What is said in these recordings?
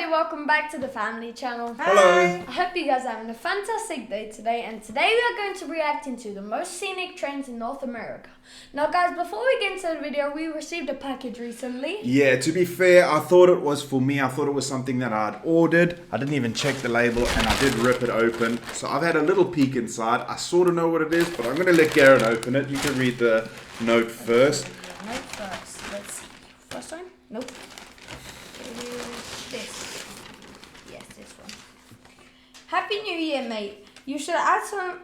everybody, welcome back to the family channel. Hello. I hope you guys are having a fantastic day today, and today we are going to react into the most scenic trains in North America. Now guys, before we get into the video, we received a package recently. Yeah, to be fair, I thought it was for me. I thought it was something that I'd ordered. I didn't even check the label and I did rip it open. So I've had a little peek inside. I sort of know what it is, but I'm going to let Garrett open it. You can read the note first. Note first. Let's see. First one? Nope. It is this. Yes, this one. Happy New Year, mate. You should add some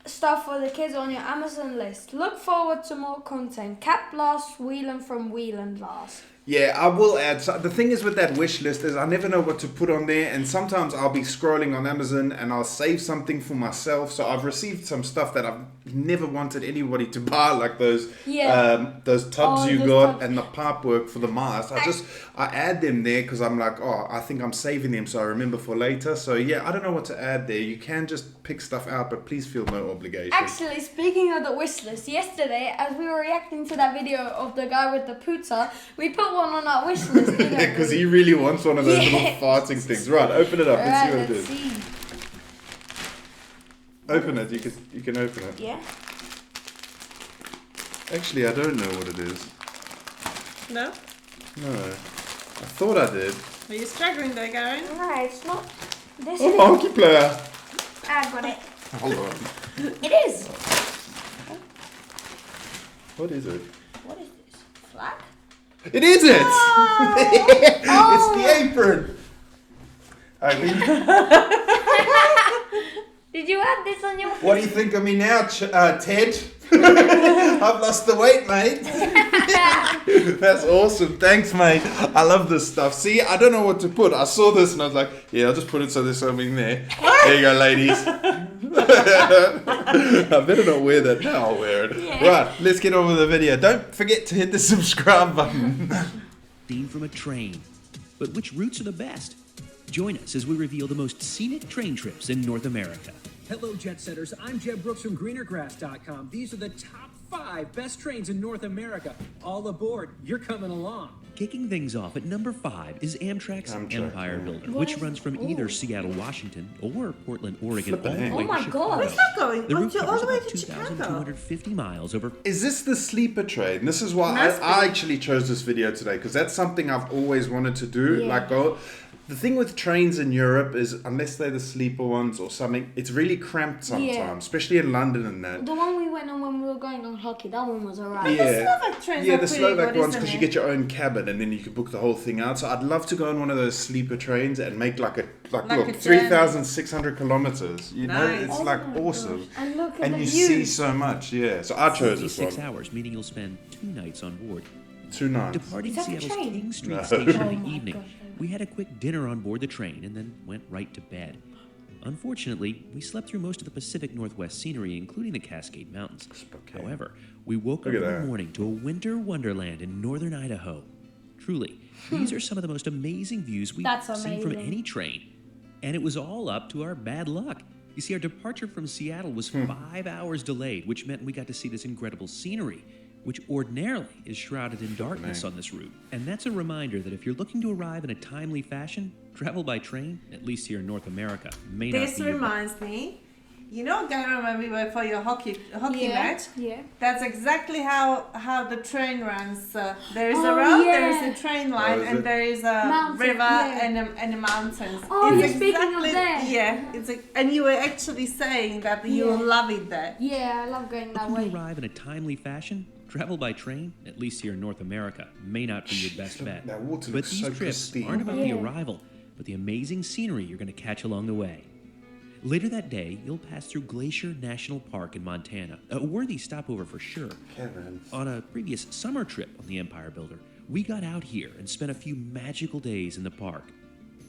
stuff for the kids on your Amazon list. Look forward to more content. Cat Blast, Wheeling from Wheeling Blast. Yeah, I will add. So the thing is with that wish list is I never know what to put on there, and sometimes I'll be scrolling on Amazon and I'll save something for myself. So I've received some stuff that I've never wanted anybody to buy, like those tubs you got and the pipe work for the mast. I add them there because I'm like, oh, I think I'm saving them so I remember for later. So yeah, I don't know what to add there. You can just pick stuff out, but please feel no obligation. Actually, speaking of the wish list, yesterday as we were reacting to that video of the guy with the pizza, we put one on our wish list. Because he really wants one of those little farting things. Right, open it up. Let's see what it is. See. Open it. You can open it. Yeah. Actually, I don't know what it is. No? No. I thought I did. Are you struggling there, Garen? No, it's not. This Oh, is. monkey player. I got it. Hold on. It is. What is it? What is this? Flag? It is it! Oh. It's the apron. Did you add this on your? What do you think of me now, Ted? I've lost the weight, mate. That's awesome. Thanks, mate. I love this stuff. See, I don't know what to put. I saw this and I was like, yeah, I'll just put it so there's something there. There you go, ladies. I better not wear that now. I'll wear it. Yeah. Right, let's get on with the video. Don't forget to hit the subscribe button. Seen from a train. But which routes are the best? Join us as we reveal the most scenic train trips in North America. Hello, Jet Setters. I'm Jeb Brooks from greenergrass.com. These are the top 5 best trains in North America. All aboard. You're coming along. Kicking things off at number 5 is Amtrak's Empire Builder, which runs from either Seattle, Washington, or Portland, Oregon, all the way Oh my to God. Chicago. Where's that going? The route Until all covers the way about to Chicago. 2,250 miles over. Is this the sleeper train? This is why I actually chose this video today, because that's something I've always wanted to do. Yeah. Like, the thing with trains in Europe is, unless they're the sleeper ones or something, it's really cramped sometimes, especially in London and that. The one we went on when we were going on hockey, that one was alright. Yeah, The Slovak trains yeah, are the pretty Slovak good, ones, isn't because you it? get your own cabin and then you can book the whole thing out. So I'd love to go on one of those sleeper trains and make like a journey. 3,600 kilometers. You know, Nice. it's Oh like my awesome. gosh. And look at And the you view. see so much, yeah. So I chose this 6 one. hours, meaning you'll spend 2 nights on board. 2 nights. Departing Is that the Seattle's train? King Street No. station Oh in my the evening, gosh. we had a quick dinner on board the train and then went right to bed. Unfortunately, we slept through most of the Pacific Northwest scenery, including the Cascade Mountains. Spokane. However, we woke up Look in at the that. morning to a winter wonderland in northern Idaho. Truly, these are some of the most amazing views we've That's seen from amazing. any train. And it was all up to our bad luck. You see, our departure from Seattle was 5 hours delayed, which meant we got to see this incredible scenery, which ordinarily is shrouded in darkness on this route. And that's a reminder that if you're looking to arrive in a timely fashion, travel by train, at least here in North America, may not This be your reminds me, you know, Garen, when we went for your hockey match? Yeah. That's exactly how the train runs. There is a Oh, road, yeah. there is a train line, is it? and there is a Mountain, river yeah. and a mountains. Oh, you're speaking of that. Yeah, and you were actually saying that you Yeah. love it there. Yeah, I love going that Looking way. to arrive in a timely fashion, travel by train, at least here in North America, may not be your best bet. That water But looks these so trips pristine. aren't about the Yeah. arrival, but the amazing scenery you're going to catch along the way. Later that day, you'll pass through Glacier National Park in Montana, a worthy stopover for sure. Kevin. On a previous summer trip on the Empire Builder, we got out here and spent a few magical days in the park.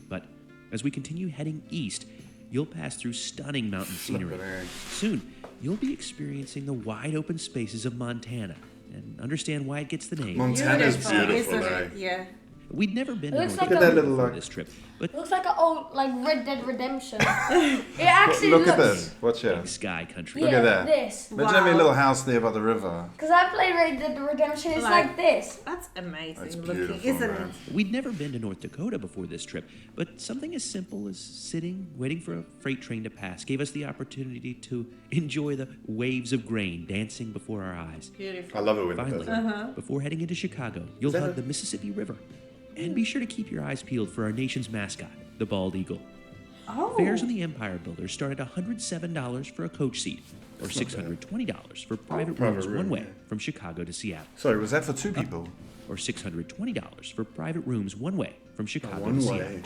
But as we continue heading east, you'll pass through stunning mountain scenery. Flippin' egg. Soon, you'll be experiencing the wide open spaces of Montana and understand why it gets the name. Montana's beautiful, isn't eh? it? Yeah. We'd never been to looks North like Dakota a- Look at that little, before like- this trip, but It looks like an old, like Red Dead Redemption. It actually Look looks. at this. Watch here. sky country. Yeah, Look at that. this. Imagine having a Wow. little house there by the river. Because I played Red Dead Redemption. It's like this. That's amazing That's looking, beautiful, isn't man. it? We'd never been to North Dakota before this trip, but something as simple as sitting, waiting for a freight train to pass, gave us the opportunity to enjoy the waves of grain dancing before our eyes. Beautiful. I love it when it Finally, does that. before heading into Chicago, you'll that hug a- the Mississippi River. And be sure to keep your eyes peeled for our nation's mascot, the bald eagle. Oh. Fares in the Empire Builder start at $107 for a coach seat, or $620 for private private rooms room, one way yeah. from Chicago to Seattle, Sorry, was that for two people? or $620 for private rooms one way from Chicago One to way. Seattle.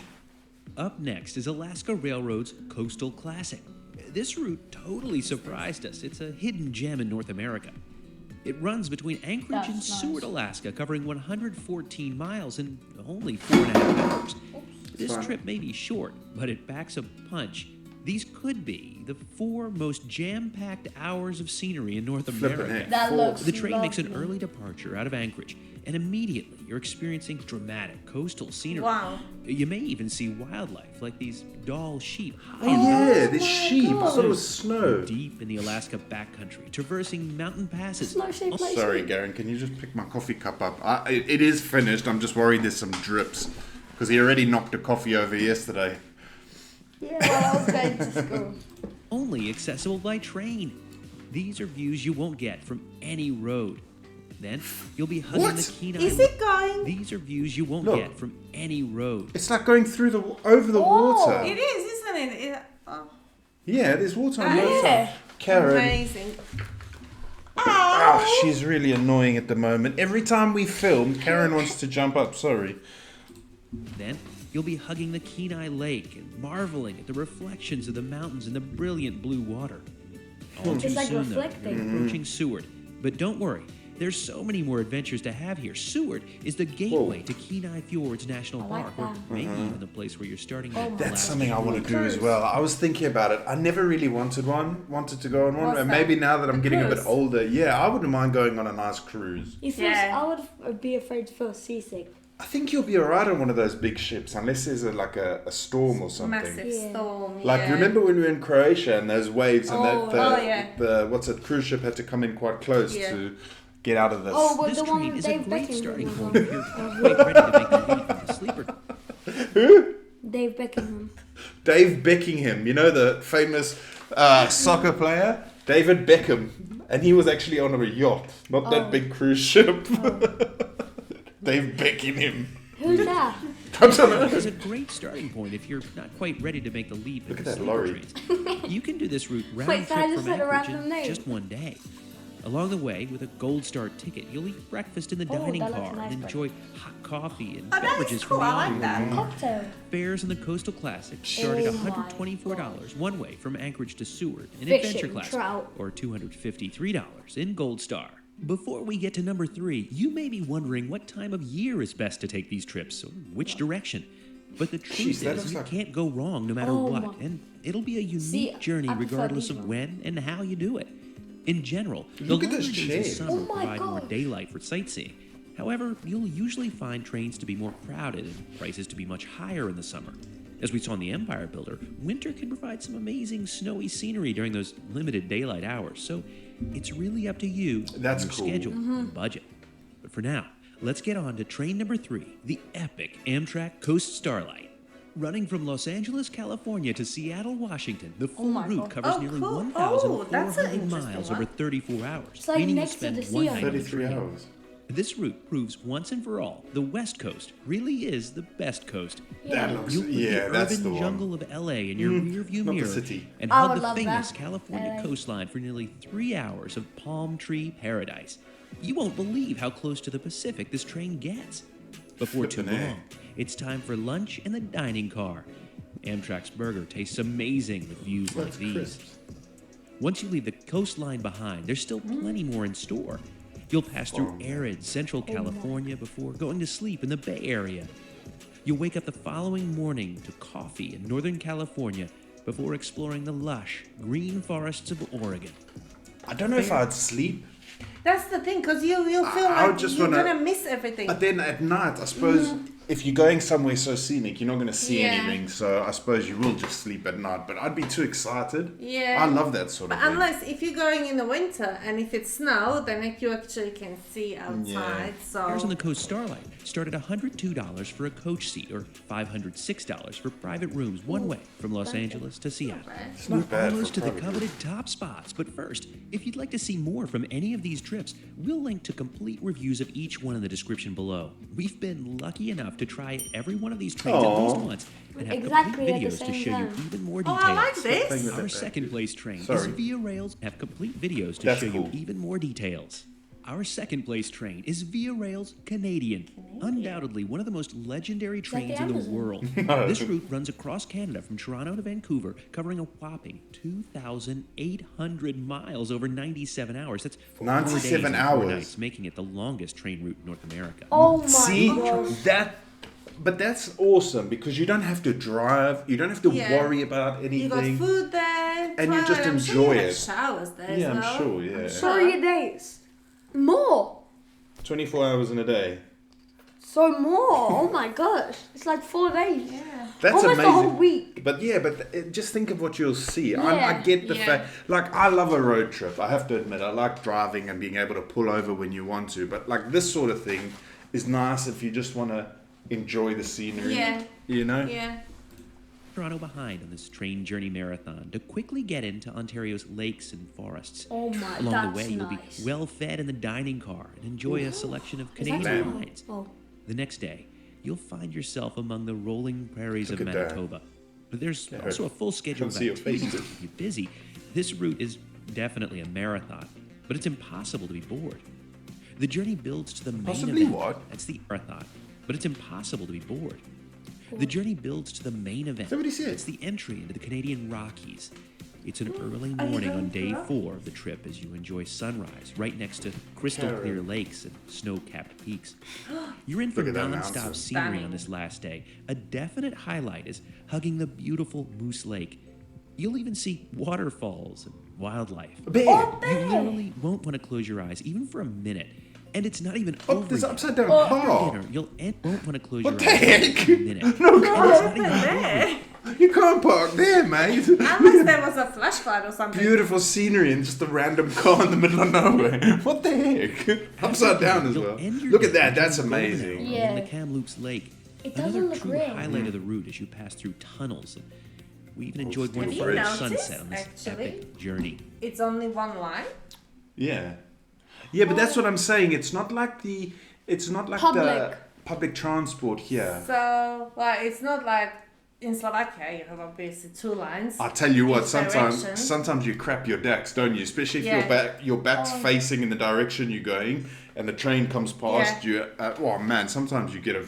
Up next is Alaska Railroad's Coastal Classic. This route totally surprised us. It's a hidden gem in North America. It runs between Anchorage That's and nice. Seward, Alaska, covering 114 miles in only 4.5 hours. This Fine. trip may be short, but it packs a punch. These could be the 4 most jam-packed hours of scenery in North Flippin' America. heck. That looks The train makes an lovely. early departure out of Anchorage, and immediately you're experiencing dramatic coastal scenery. Wow. You may even see wildlife like these doll sheep high Oh, in the yeah, this sheep. I thought it was snow. deep in the Alaska backcountry, traversing mountain passes. Snow shape Oh, like sorry, Garen. Can you just pick my coffee cup up? It is finished. I'm just worried there's some drips. Because he already knocked a coffee over yesterday. Yeah, while I was going to school. Only accessible by train. These are views you won't get from any road. Then you'll be hugging What? the Kenai. Is it going? These are views you won't Look. get from any road. It's like going through over the water. It is, isn't it? Oh, Yeah, there's water on both Yeah. sides. Karen. amazing. She's really annoying at the moment. Every time we film, Karen wants to jump up. Sorry. Then you'll be hugging the Kenai Lake and marveling at the reflections of the mountains in the brilliant blue water. All too It's like soon, though, reflecting. you're approaching Seward. But don't worry, there's so many more adventures to have here. Seward is the gateway to Kenai Fjords National I like Park, or that. maybe even the place where you're starting your That's last something I want to do as Cruise. well. I was thinking about it. I never really wanted to go on one. What's And that? maybe now that I'm The getting a bit cruise? older, yeah, I wouldn't mind going on a nice cruise. You feel, Yeah. I would be afraid to feel seasick. I think you'll be alright on one of those big ships, unless there's a storm or something. Massive Yeah. storm. Like, yeah. remember when we were in Croatia and those waves and Oh, the what's it, cruise ship had to come in quite close Yeah. to get out of this. Oh, but This the one train with is a Dave great Beckham starting was point on. if you're quite ready to make the leap from the sleeper. Dave Beckham. Dave Beckingham, you know the famous soccer player? David Beckham. And he was actually on a yacht, not that big cruise ship. Dave Beckingham. Who's that? I don't know. It's a great starting point if you're not quite ready to make the leap. Look into at that sleeper lorry. trains. You can do this route round Wait, so I trip just from said a Anchorage random in name. just one day. Along the way, with a Gold Star ticket, you'll eat breakfast in the dining that looks car nice, and enjoy hot coffee and Oh, that beverages is from cool. the I like island. that. Cocktail. Fares in the Coastal Classic start at Oh my $124 one way from Anchorage to Seward in Fishing Adventure Class, trout. or $253 in Gold Star. Before we get to number 3, you may be wondering what time of year is best to take these trips, or which direction. But the truth Jeez, that is, looks you like- can't go wrong no matter Oh what, my- and it'll be a unique See, journey I prefer regardless these of ones. when and how you do it. In general, Look the at this longer days chair. in summer Oh my provide more God. daylight for sightseeing. However, you'll usually find trains to be more crowded and prices to be much higher in the summer. As we saw in the Empire Builder, winter can provide some amazing snowy scenery during those limited daylight hours. So it's really up to you, That's your cool. schedule, and budget. But for now, let's get on to train number 3, the epic Amtrak Coast Starlight. Running from Los Angeles, California to Seattle, Washington, the full my route God. covers Oh, nearly cool. 1,400 that's an interesting miles one. over 34 hours, It's like meaning you'll next to spend the sea one on night on the 33 train. hours. This route proves once and for all the West Coast really is the best coast. That looks, You'll put yeah, the that's urban the one. jungle of LA in your rearview not the mirror city. and I hug would the love famous that. California LA. coastline for nearly 3 hours of palm tree paradise. You won't believe how close to the Pacific this train gets. Before too Flippin' A. long, it's time for lunch in the dining car. Amtrak's burger tastes amazing with views like That's these. crisps. Once you leave the coastline behind, there's still plenty more in store. You'll pass through arid Central California before going to sleep in the Bay Area. You'll wake up the following morning to coffee in Northern California before exploring the lush, green forests of Oregon. I don't know if I'd sleep, That's the thing, because you'll feel I would like just you're wanna- gonna miss everything. but then at night, I suppose if you're going somewhere so scenic, you're not going to see Yeah. anything. So I suppose you will just sleep at night. But I'd be too excited. Yeah. I love that sort of But thing. unless if you're going in the winter and if it's snow, then you actually can see outside. So Ours on the coast Starlight start at $102 for a coach seat or $506 for private rooms one way from Los Angeles to Seattle. It's not We're bad almost for to the private coveted top spots, but first, if you'd like to see more from any of these trips, we'll link to complete reviews of each one in the description below. We've been lucky enough to try every one of these trains at least once and have Exactly complete at the videos to same show you time. even more Oh, details. I like this. Playing with Our that second place train is Sorry. Via Rail's have complete videos to That's show cool. you even more details. Our second place train is Via Rail's Canadian. Undoubtedly one of the most legendary the trains in the Amazon? world. This route runs across Canada from Toronto to Vancouver, covering a whopping 2,800 miles over 97 hours. That's 97 4 days and 4 hours. nights, making it the longest train route in North America. Oh my See gosh. that, but that's awesome because you don't have to drive. You don't have to Yeah. worry about you got anything. food there, And you toilet, just I'm sure enjoy you have it. showers there Yeah, as I'm well. sure. Yeah, 3 days. More. 24 hours in a day. So more. Oh my gosh. It's like 4 days. Yeah. That's Almost amazing. a whole week. But yeah, just think of what you'll see. I Yeah. get the Yeah. fact. Like, I love a road trip. I have to admit, I like driving and being able to pull over when you want to. But like this sort of thing is nice if you just want to enjoy the scenery. Yeah. You know. Yeah. Toronto behind on this train journey marathon to quickly get into Ontario's lakes and forests. Oh my, Along that's the way, you'll be nice. well fed in the dining car and enjoy a selection of that Canadian true? wines. Oh. The next day, you'll find yourself among the rolling prairies Look of at that. Manitoba. But there's also a full schedule Can't of see your activities face. to keep you busy. This route is definitely a marathon, but it's impossible to be bored. The journey builds to the main Possibly event. what? That's the marathon, but it's impossible to be bored. The journey builds to the main event. that what he said? It's the entry into the Canadian Rockies. It's an early morning on day 4 of the trip as you enjoy sunrise right next to crystal clear lakes and snow-capped peaks. You're in for Look at that non-stop mountain. scenery on Stunning. this last day. A definite highlight is hugging the beautiful Moose Lake. You'll even see waterfalls and wildlife. A bear. Oh, You literally won't want to close your eyes even for a minute. And it's not even Oh, over there's yet. upside down Oh. car. Dinner, won't want to close What your the eyes heck? for a minute. No, And it's not even over there? yet. You can't park there, mate. Unless there was a flashlight or something. Beautiful scenery and just a random car in the middle of nowhere. What the heck? Upside down as You'll well. end your Look at day that. That's enjoying the golden amazing. hour Yeah. along the Kamloops Lake. It doesn't Another look true real. highlight of the route as you pass through tunnels. And we even Oh, enjoyed one Have you for the noticed, sunset on this actually? epic journey. It's only one line. Yeah. Yeah, but that's what I'm saying. It's not like the the Public. public transport here. So, like, it's not like in Slovakia you have obviously 2 lines. I tell you what, Each direction. sometimes you crap your decks, don't you? Especially if Yeah. your back's facing in the direction you're going, and the train comes past Yeah. you. Oh man, sometimes you get a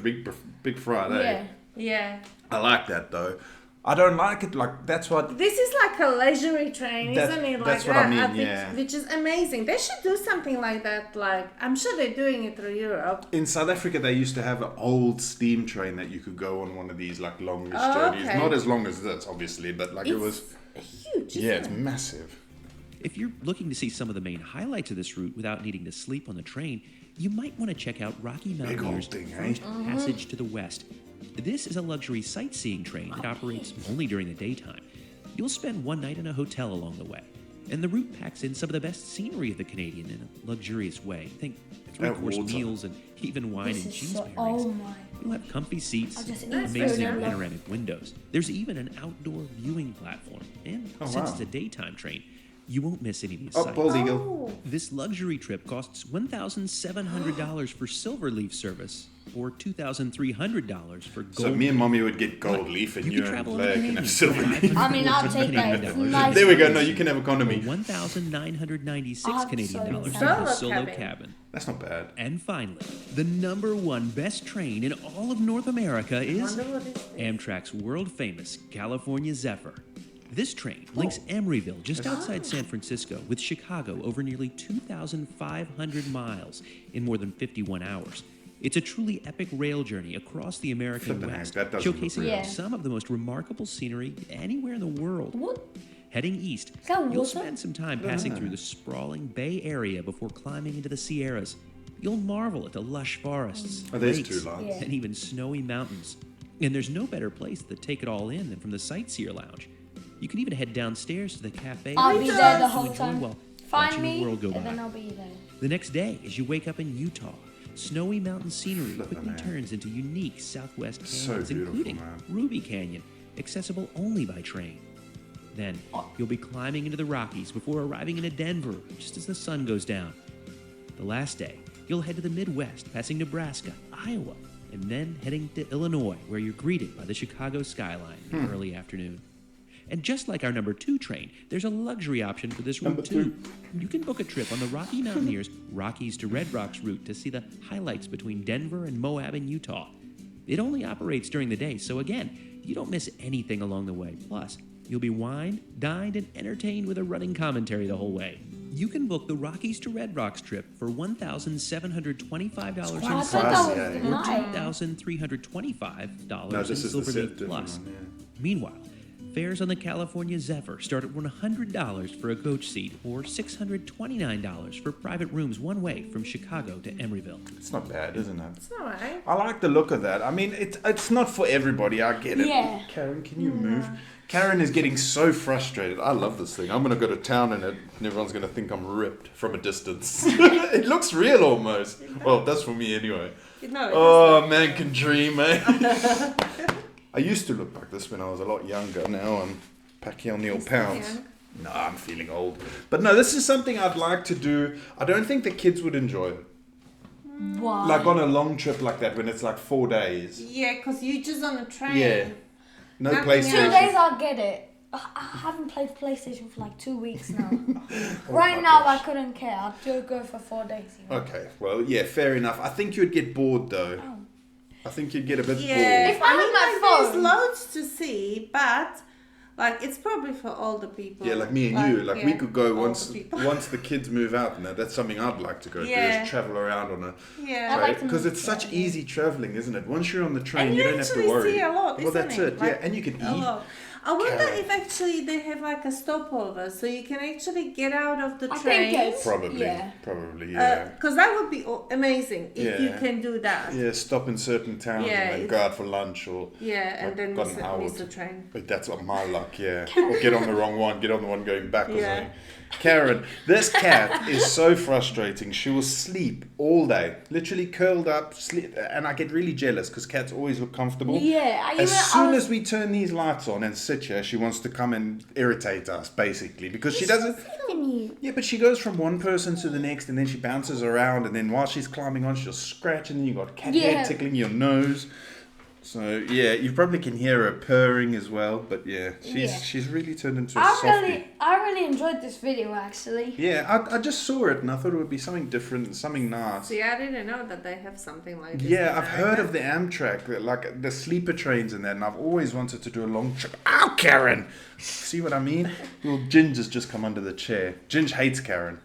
big Friday. Yeah. Yeah. I like that though. I don't like it like that's what. This is like a leisurely train, That- isn't it? Like that's what I mean, which, yeah. which is amazing. They should do something like that. Like, I'm sure they're doing it through Europe. In South Africa, they used to have an old steam train that you could go on one of these like longish Oh, journeys. okay. Not as long as this, obviously, but like it was. Huge. Yeah, isn't it's it? massive. If you're looking to see some of the main highlights of this route without needing to sleep on the train, you might want to check out Rocky Big old Mountaineers' thing, eh? first passage to the west. This is a luxury sightseeing train that operates only during the daytime. You'll spend one night in a hotel along the way, and the route packs in some of the best scenery of the Canadian in a luxurious way. Think three-course water. meals and even wine This and is cheese so. pairings. Oh my. You'll have comfy seats, I'll just and eat amazing food. panoramic windows. There's even an outdoor viewing platform, and Oh, since wow. it's a daytime train, you won't miss any of these Oh, sights. bald eagle. Oh. This luxury trip costs $1,700 for silver leaf service, or $2,300 for gold. So me and mommy would get gold Look, leaf, and you you can and travel on the Blair can Canadian have silver leaf. I mean, I'll take that. It's nice. There we go. No, you can have Or economy. Oh, $1,996 I'm Canadian so dollars for excited. the Solo solo cabin. cabin. That's not bad. And finally, the #1 best train in all of North America is Wonder what is this? Amtrak's world-famous California Zephyr. This train links Emeryville, just outside San Francisco, with Chicago over nearly 2,500 miles in more than 51 hours. It's a truly epic rail journey across the American Flippin' heck, West, that doesn't look showcasing real. Yeah. some of the most remarkable scenery anywhere in the world. What? Heading east, that you'll water? spend some time passing through the sprawling Bay Area before climbing into the Sierras. You'll marvel at the lush forests, Oh, there's lakes, 2 lights. Yeah. and even snowy mountains. And there's no better place to take it all in than from the Sightseer Lounge. You can even head downstairs to the cafe I'll to be there the enjoy whole time. while Find watching me, the world go and by. then I'll be there. The next day, as you wake up in Utah, snowy mountain scenery Flippin' quickly heck. turns into unique southwest So canyons, beautiful, including man. Ruby Canyon, accessible only by train. Then, you'll be climbing into the Rockies before arriving into Denver just as the sun goes down. The last day, you'll head to the Midwest, passing Nebraska, Iowa, and then heading to Illinois, where you're greeted by the Chicago skyline in the early afternoon. And just like our number 2 train, there's a luxury option for this route Number too. 2. You can book a trip on the Rocky Mountaineers Rockies to Red Rocks route to see the highlights between Denver and Moab in Utah. It only operates during the day, so again, you don't miss anything along the way. Plus, you'll be wined, dined, and entertained with a running commentary the whole way. You can book the Rockies to Red Rocks trip for $1,725 I in thought silver that was yeah. the or night. $2,325 No, in this is the Silver Leaf Zephyr Plus. one, yeah. Meanwhile, fares on the California Zephyr start at $100 for a coach seat or $629 for private rooms one way from Chicago to Emeryville. It's not bad, isn't it? It's alright. I like the look of that. I mean, it's not for everybody. I get it. Yeah. Karen, can you move? Karen is getting so frustrated. I love this thing. I'm going to go to town in it, and everyone's going to think I'm ripped from a distance. It looks real almost. Well, that's for me anyway. No, Oh, man can dream, eh? I used to look like this when I was a lot younger. Now I'm packing on the old pounds. young. No, I'm feeling old. But no, this is something I'd like to do. I don't think the kids would enjoy it. Why? Like on a long trip like that when it's like 4 days. Yeah, because you're just on a train. Yeah. No Nothing place. 2 else. days, I'll get it. I haven't played PlayStation for like 2 weeks now. Right my now, gosh. I couldn't care. I'd do go for 4 days. You know? Okay, well, yeah, fair enough. I think you'd get bored though. Oh. I think you'd get a bit Yeah, If I had my there's phone- loads to see, but like it's probably for older people. bored. Yeah, like me and you. Like we yeah, could go older once people. once the kids move out, and that's something I'd like to go do. Yeah. Is travel around on a Yeah. I like to because move it's such around. easy traveling, isn't it? Once you're on the train, And you you don't have to actually worry. see a lot, well, isn't that's it? it. Like, Yeah, and you can a eat. lot. I wonder Carrot. if actually they have like a stopover, so you can actually get out of the I train. think it's Probably, Yeah. probably, yeah. Because that would be amazing if you Yeah. can do that. Yeah, stop in certain towns Yeah, and then it's- go out for lunch or. Yeah, and I've then gotten miss out. the train. But that's not my luck, yeah. Or get on the wrong one, get on the one going back or Yeah. something. Karen, this cat is so frustrating. She will sleep all day, literally curled up, sleep, and I get really jealous because cats always look comfortable. Yeah, As soon as we turn these lights on and sit here, she wants to come and irritate us, basically, because she doesn't. Yeah, but she goes from one person to the next, and then she bounces around, and then while she's climbing on, she'll scratch, and then you got cat Yeah. hair tickling your nose. So yeah, you probably can hear her purring as well. But yeah, she's really turned into a softie. I really enjoyed this video actually. Yeah, I just saw it and I thought it would be something different, something nice. See, I didn't know that they have something like this. Yeah, in I've heard of America. the Amtrak, like the sleeper trains and that, and I've always wanted to do a long trip. Ow, Karen! See what I mean? Well, Ginge has just come under the chair. Ginge hates Karen.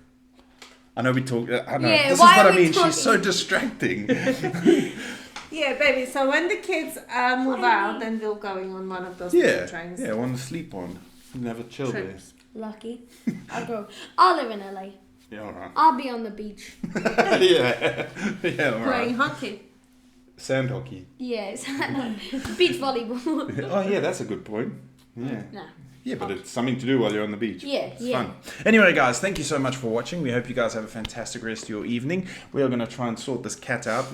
I know we talk. I know. Yeah, This is why what are I we mean. She's so talking? distracting. Yeah, baby. So when the kids move out, then we're going on one of those Yeah, trains. yeah. I want to sleep on and have a chill Trips. Lucky. I'll live in LA. there. Yeah, all right. I'll be on the beach. yeah, yeah, all Playing right. hockey. Sand hockey. Yes. Beach volleyball. Oh yeah, that's a good point. Yeah. Nah. Yeah, but it's something to do while you're on the beach. Yeah, It's yeah. fun. Anyway, guys, thank you so much for watching. We hope you guys have a fantastic rest of your evening. We are going to try and sort this cat out.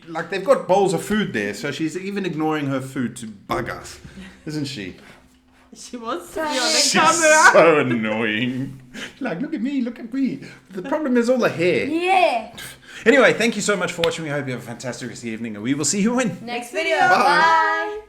Like, they've got bowls of food there, so she's even ignoring her food to bug us, isn't she? She wants to be Sorry. on the She's camera. so annoying. Like, look at me, look at me. The problem is all the hair. Yeah. Anyway, thank you so much for watching. We hope you have a fantastic rest of the evening, and we will see you in. Next video. Bye. Bye.